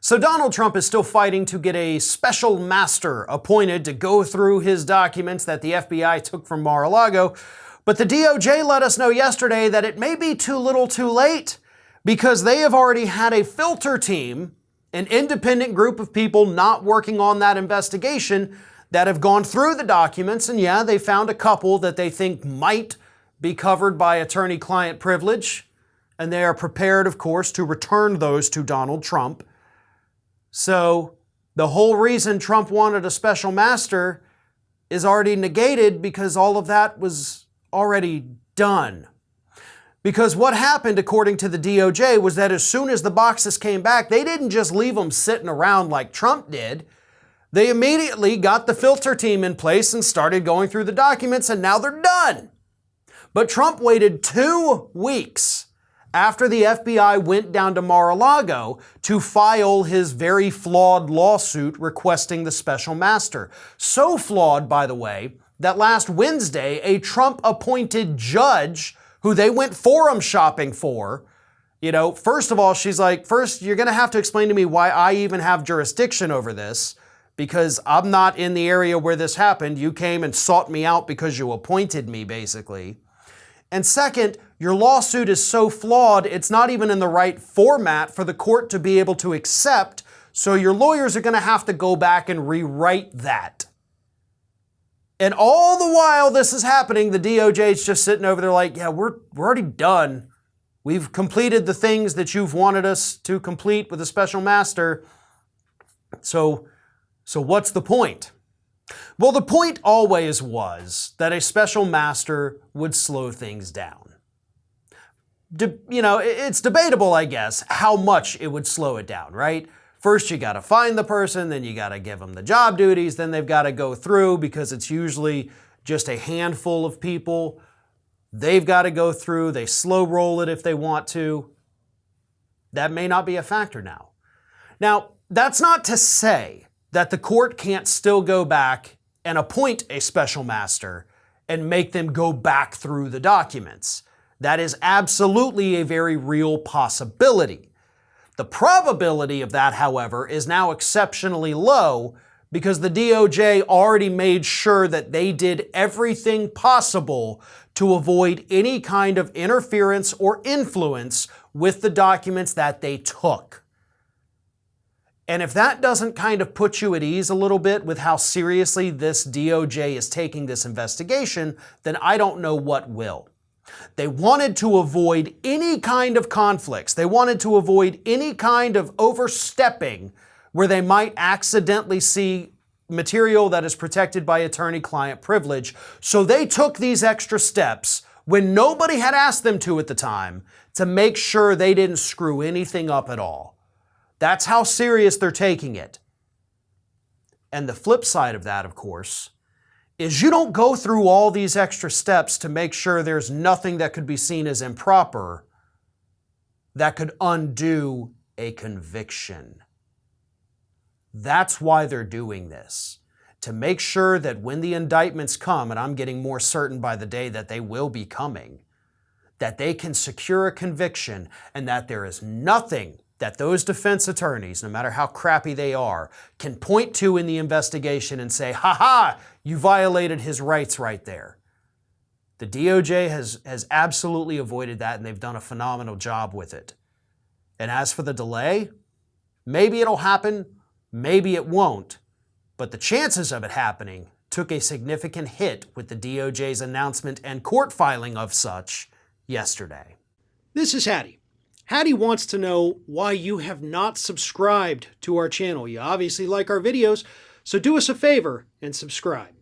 So Donald Trump is still fighting to get a special master appointed to go through his documents that the FBI took from Mar-a-Lago. But the DOJ let us know yesterday that it may be too little too late because they have already had a filter team, an independent group of people not working on that investigation, that have gone through the documents. And yeah, they found a couple that they think might be covered by attorney-client privilege. And they are prepared, of course, to return those to Donald Trump. So the whole reason Trump wanted a special master is already negated because all of that was already done. Because what happened, according to the DOJ, was that as soon as the boxes came back, they didn't just leave them sitting around like Trump did. They immediately got the filter team in place and started going through the documents, and now they're done. But Trump waited 2 weeks after the FBI went down to Mar-a-Lago to file his very flawed lawsuit requesting the special master. So flawed, by the way, that last Wednesday, a Trump-appointed judge who they went forum shopping for, first of all, she's like, first, you're going to have to explain to me why I even have jurisdiction over this, because I'm not in the area where this happened. You came and sought me out because you appointed me, basically. And second, your lawsuit is so flawed, it's not even in the right format for the court to be able to accept, so your lawyers are going to have to go back and rewrite that. And all the while this is happening, the DOJ is just sitting over there like, yeah, we're already done. We've completed the things that you've wanted us to complete with a special master. So what's the point? Well, the point always was that a special master would slow things down. It's debatable, I guess, how much it would slow it down, right? First, you got to find the person, then you got to give them the job duties, then they've got to go through because it's usually just a handful of people. They've got to go through, they slow roll it if they want to. That may not be a factor now. Now, that's not to say that the court can't still go back and appoint a special master and make them go back through the documents. That is absolutely a very real possibility. The probability of that, however, is now exceptionally low because the DOJ already made sure that they did everything possible to avoid any kind of interference or influence with the documents that they took. And if that doesn't kind of put you at ease a little bit with how seriously this DOJ is taking this investigation, then I don't know what will. They wanted to avoid any kind of conflicts. They wanted to avoid any kind of overstepping where they might accidentally see material that is protected by attorney-client privilege. So they took these extra steps when nobody had asked them to at the time to make sure they didn't screw anything up at all. That's how serious they're taking it. And the flip side of that, of course, is you don't go through all these extra steps to make sure there's nothing that could be seen as improper that could undo a conviction. That's why they're doing this. To make sure that when the indictments come, and I'm getting more certain by the day that they will be coming, that they can secure a conviction and that there is nothing that those defense attorneys, no matter how crappy they are, can point to in the investigation and say, ha, you violated his rights right there. The DOJ has absolutely avoided that, and they've done a phenomenal job with it. And as for the delay, maybe it'll happen, maybe it won't, but the chances of it happening took a significant hit with the DOJ's announcement and court filing of such yesterday. This is Hattie. Hattie wants to know why you have not subscribed to our channel. You obviously like our videos, so do us a favor and subscribe.